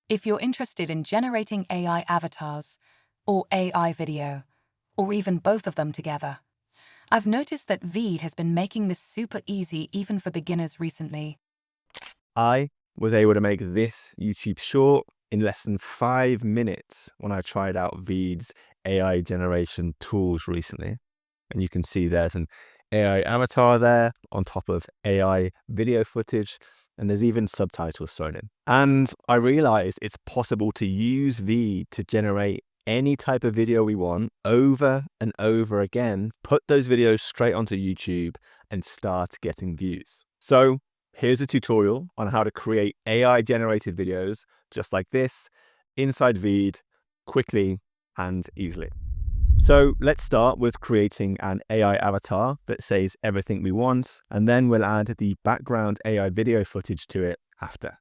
If you're interested in generating AI avatars, or AI video, or even both of them together, I've noticed that VEED has been making this super easy even for beginners recently. I was able to make this YouTube short in less than 5 minutes when I tried out VEED's AI generation tools recently. And you can see there's an AI avatar there on top of AI video footage, and there's even subtitles thrown in. And I realized it's possible to use VEED to generate any type of video we want over and over again, put those videos straight onto YouTube and start getting views. So here's a tutorial on how to create AI generated videos just like this inside VEED quickly and easily. So let's start with creating an AI avatar that says everything we want, and then we'll add the background AI video footage to it after.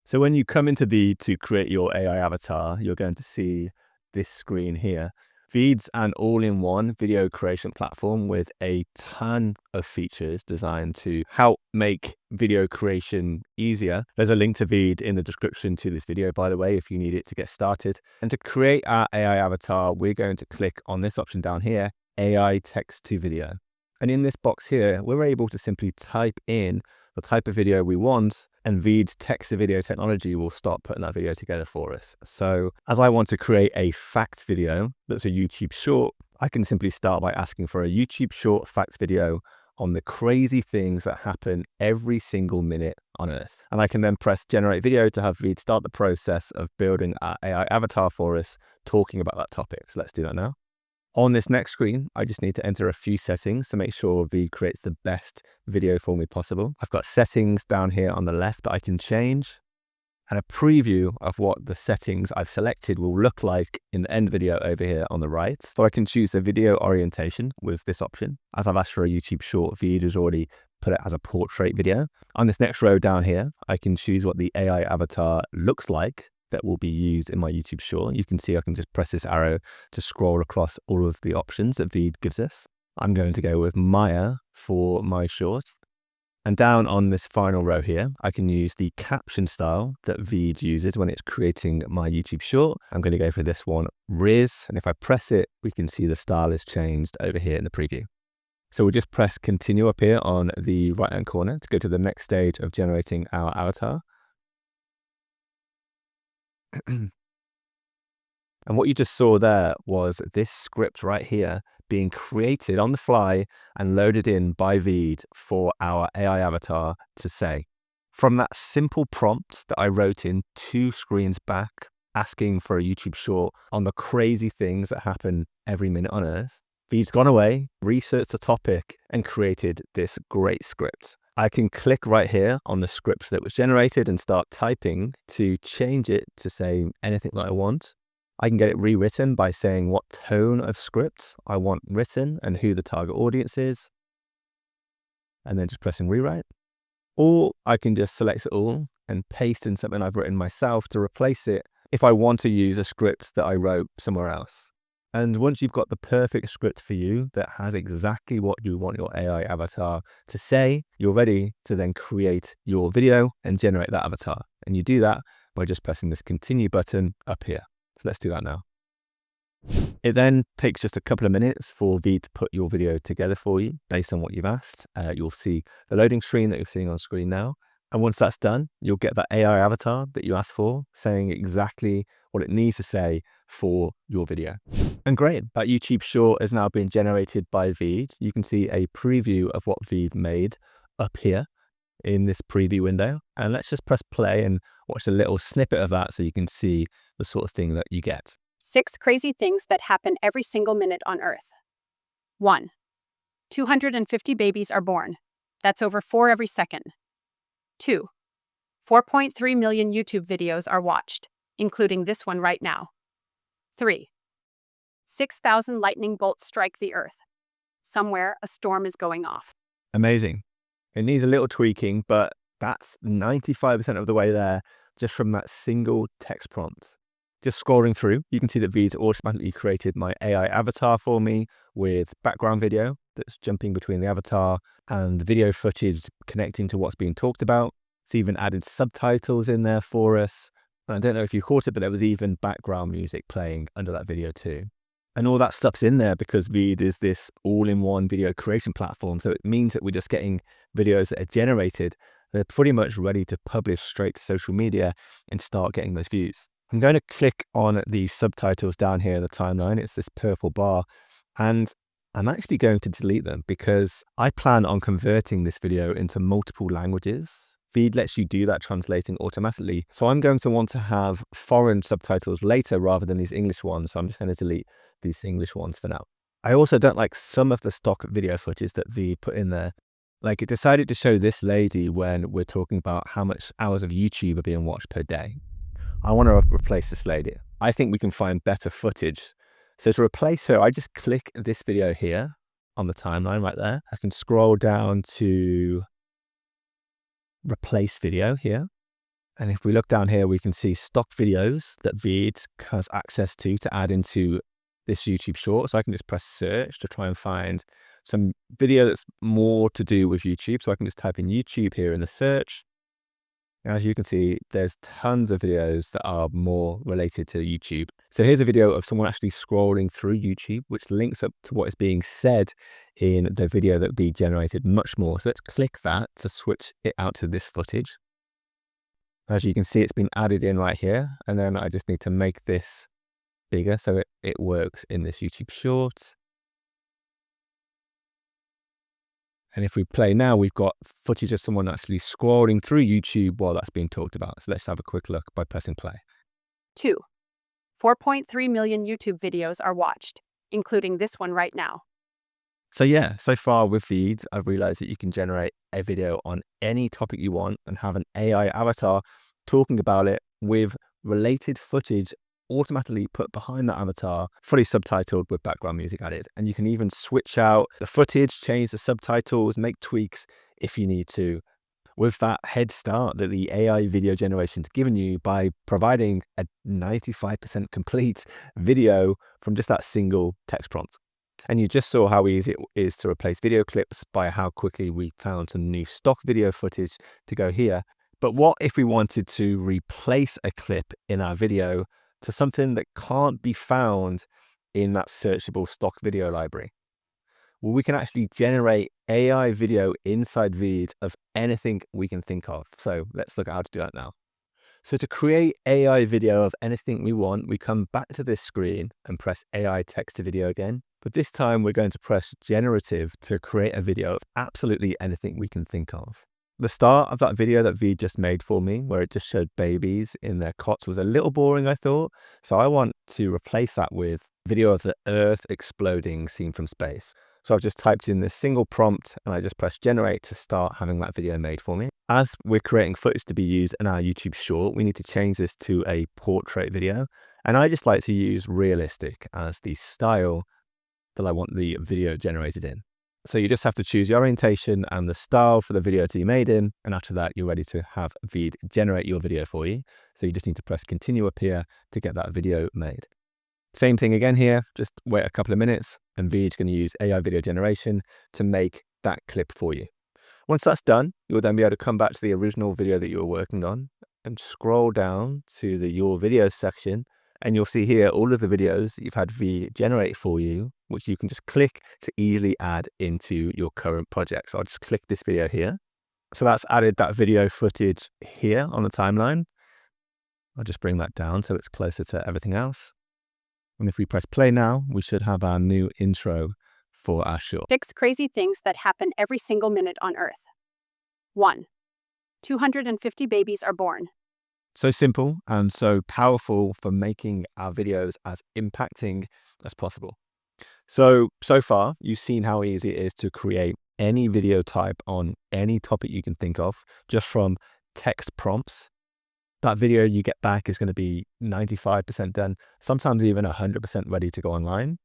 So when you come into VEED to create your AI avatar, you're going to see this screen here. VEED's an all-in-one video creation platform with a ton of features designed to help make video creation easier. There's a link to VEED in the description to this video, by the way, if you need it to get started. And to create our AI avatar, we're going to click on this option down here, AI text to video. And in this box here, we're able to simply type in the type of video we want, and VEED text to video technology will start putting that video together for us. So as I want to create a fact video that's a YouTube short, I can simply start by asking for a YouTube short fact video on the crazy things that happen every single minute on Earth. And I can then press generate video to have VEED start the process of building our AI avatar for us, talking about that topic. So let's do that now. On this next screen, I just need to enter a few settings to make sure VEED creates the best video for me possible. I've got settings down here on the left that I can change, and a preview of what the settings I've selected will look like in the end video over here on the right. So I can choose the video orientation with this option. As I've asked for a YouTube short, VEED has already put it as a portrait video. On this next row down here, I can choose what the AI avatar looks like that will be used in my YouTube short. You can see I can just press this arrow to scroll across all of the options that VEED gives us. I'm going to go with Maya for my short. And down on this final row here, I can use the caption style that VEED uses when it's creating my YouTube short. I'm going to go for this one, Riz. And if I press it, we can see the style is changed over here in the preview. So we'll just press continue up here on the right-hand corner to go to the next stage of generating our avatar. And what you just saw there was this script right here being created on the fly and loaded in by VEED for our AI avatar to say. From that simple prompt that I wrote in 2 screens back, asking for a YouTube short on the crazy things that happen every minute on Earth, VEED's gone away, researched the topic, and created this great script. I can click right here on the script that was generated and start typing to change it to say anything that I want. I can get it rewritten by saying what tone of script I want written and who the target audience is, and then just pressing rewrite. Or I can just select it all and paste in something I've written myself to replace it if I want to use a script that I wrote somewhere else. And once you've got the perfect script for you that has exactly what you want your AI avatar to say, you're ready to then create your video and generate that avatar. And you do that by just pressing this continue button up here. So let's do that now. It then takes just a couple of minutes for VEED to put your video together for you based on what you've asked. You'll see the loading screen that you're seeing on screen now. And once that's done, you'll get that AI avatar that you asked for, saying exactly what it needs to say for your video. And great, that YouTube short has now been generated by VEED. You can see a preview of what VEED made up here in this preview window. And let's just press play and watch a little snippet of that so you can see the sort of thing that you get. 6 crazy things that happen every single minute on Earth. 1. 250 babies are born. That's over 4 every second. 2. 4.3 million YouTube videos are watched, including this one right now. 3. 6,000 lightning bolts strike the Earth. Somewhere a storm is going off. Amazing. It needs a little tweaking, but that's 95% of the way there just from that single text prompt. Just scrolling through, you can see that VEED's automatically created my AI avatar for me with background video that's jumping between the avatar and video footage connecting to what's being talked about. It's even added subtitles in there for us. And I don't know if you caught it, but there was even background music playing under that video too. And all that stuff's in there because VEED is this all-in-one video creation platform. So it means that we're just getting videos that are generated. They're pretty much ready to publish straight to social media and start getting those views. I'm going to click on the subtitles down here in the timeline. It's this purple bar. And I'm actually going to delete them because I plan on converting this video into multiple languages. VEED lets you do that translating automatically. So I'm going to want to have foreign subtitles later rather than these English ones. So I'm just going to delete these English ones for now. I also don't like some of the stock video footage that VEED put in there. Like, it decided to show this lady when we're talking about how much hours of YouTube are being watched per day. I want to replace this lady. I think we can find better footage. So to replace her, I just click this video here on the timeline right there. I can scroll down to replace video here. And if we look down here, we can see stock videos that VEED has access to add into this YouTube short. So I can just press search to try and find some video that's more to do with YouTube. So I can just type in YouTube here in the search. As you can see, there's tons of videos that are more related to YouTube. So here's a video of someone actually scrolling through YouTube, which links up to what is being said in the video that VEED generated much more. So let's click that to switch it out to this footage. As you can see, it's been added in right here. And then I just need to make this bigger so it works in this YouTube short. And if we play now, we've got footage of someone actually scrolling through YouTube while that's being talked about. So let's have a quick look by pressing play. 2. 4.3 million YouTube videos are watched, including this one right now. So yeah, so far with VEED, I've realized that you can generate a video on any topic you want and have an AI avatar talking about it with related footage automatically put behind that avatar, fully subtitled with background music added. And you can even switch out the footage, change the subtitles, make tweaks if you need to, with that head start that the AI video generation's given you by providing a 95% complete video from just that single text prompt. And you just saw how easy it is to replace video clips by how quickly we found some new stock video footage to go here. But what if we wanted to replace a clip in our video to something that can't be found in that searchable stock video library? Well, we can actually generate AI video inside VEED of anything we can think of. So let's look at how to do that now. So to create AI video of anything we want, we come back to this screen and press AI text to video again. But this time we're going to press generative to create a video of absolutely anything we can think of. The start of that video that VEED just made for me, where it just showed babies in their cots, was a little boring, I thought. So I want to replace that with video of the Earth exploding seen from space. So I've just typed in this single prompt and I just press generate to start having that video made for me. As we're creating footage to be used in our YouTube short, we need to change this to a portrait video. And I just like to use realistic as the style that I want the video generated in. So you just have to choose the orientation and the style for the video to be made in. And after that, you're ready to have VEED generate your video for you. So you just need to press continue up here to get that video made. Same thing again here, just wait a couple of minutes and VEED's going to use AI video generation to make that clip for you. Once that's done, you'll then be able to come back to the original video that you were working on and scroll down to the Your Videos section. And you'll see here all of the videos that you've had VEED generate for you, which you can just click to easily add into your current project. So I'll just click this video here. So that's added that video footage here on the timeline. I'll just bring that down so it's closer to everything else. And if we press play now, we should have our new intro for our short. 6 crazy things that happen every single minute on Earth. 1. 250 babies are born. So simple and so powerful for making our videos as impacting as possible. So far, you've seen how easy it is to create any video type on any topic you can think of, just from text prompts. That video you get back is going to be 95% done, sometimes even 100% ready to go online.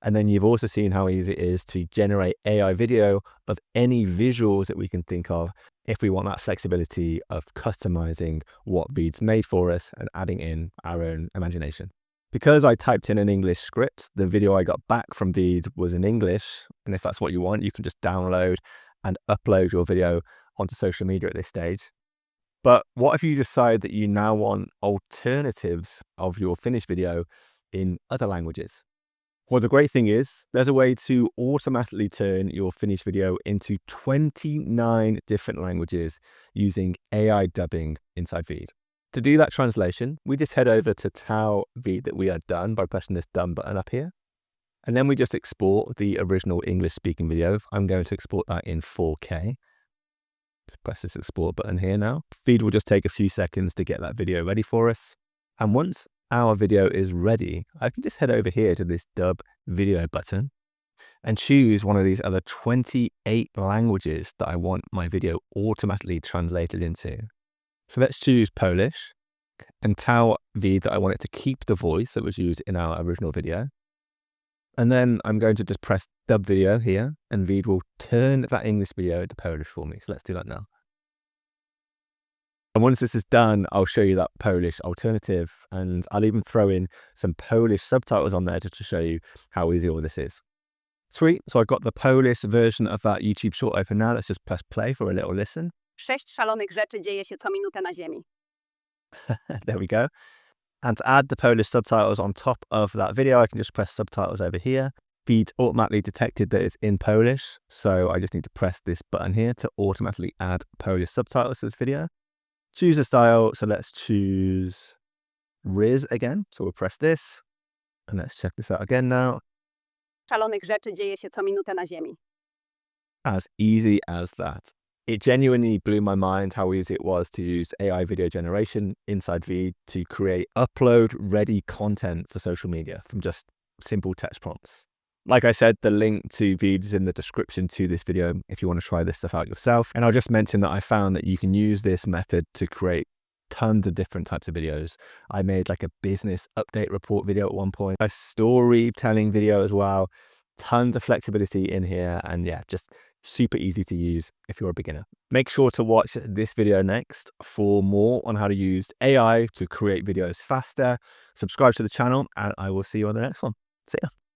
And then you've also seen how easy it is to generate AI video of any visuals that we can think of if we want that flexibility of customizing what VEED's made for us and adding in our own imagination. Because I typed in an English script, the video I got back from VEED was in English. And if that's what you want, you can just download and upload your video onto social media at this stage. But what if you decide that you now want alternatives of your finished video in other languages? Well, the great thing is there's a way to automatically turn your finished video into 29 different languages using AI dubbing inside VEED. To do that translation, we just head over to tell VEED that we are done by pressing this done button up here. And then we just export the original English speaking video. I'm going to export that in 4K. Press this export button here now. VEED will just take a few seconds to get that video ready for us. And once our video is ready, I can just head over here to this dub video button and choose one of these other 28 languages that I want my video automatically translated into. So let's choose Polish and tell VEED that I want it to keep the voice that was used in our original video. And then I'm going to just press dub video here and VEED will turn that English video into Polish for me. So let's do that now. And once this is done, I'll show you that Polish alternative, and I'll even throw in some Polish subtitles on there just to show you how easy all this is. Sweet. So I've got the Polish version of that YouTube short open now. Let's just press play for a little listen. 6 szalonych rzeczy dzieje się co minutę na Ziemi. There we go. And to add the Polish subtitles on top of that video, I can just press subtitles over here. VEED automatically detected that it's in Polish, so I just need to press this button here to automatically add Polish subtitles to this video. Choose a style, so let's choose Riz again. So we'll press this, and let's check this out again now. Szalonych rzeczy dzieje się co minutę na Ziemi. As easy as that. It genuinely blew my mind how easy it was to use AI video generation inside VEED to create upload-ready content for social media from just simple text prompts. Like I said, the link to VEED is in the description to this video if you want to try this stuff out yourself. And I'll just mention that I found that you can use this method to create tons of different types of videos. I made like a business update report video at one point, a storytelling video as well, tons of flexibility in here. And yeah, just super easy to use if you're a beginner. Make sure to watch this video next for more on how to use AI to create videos faster. Subscribe to the channel and I will see you on the next one. See ya.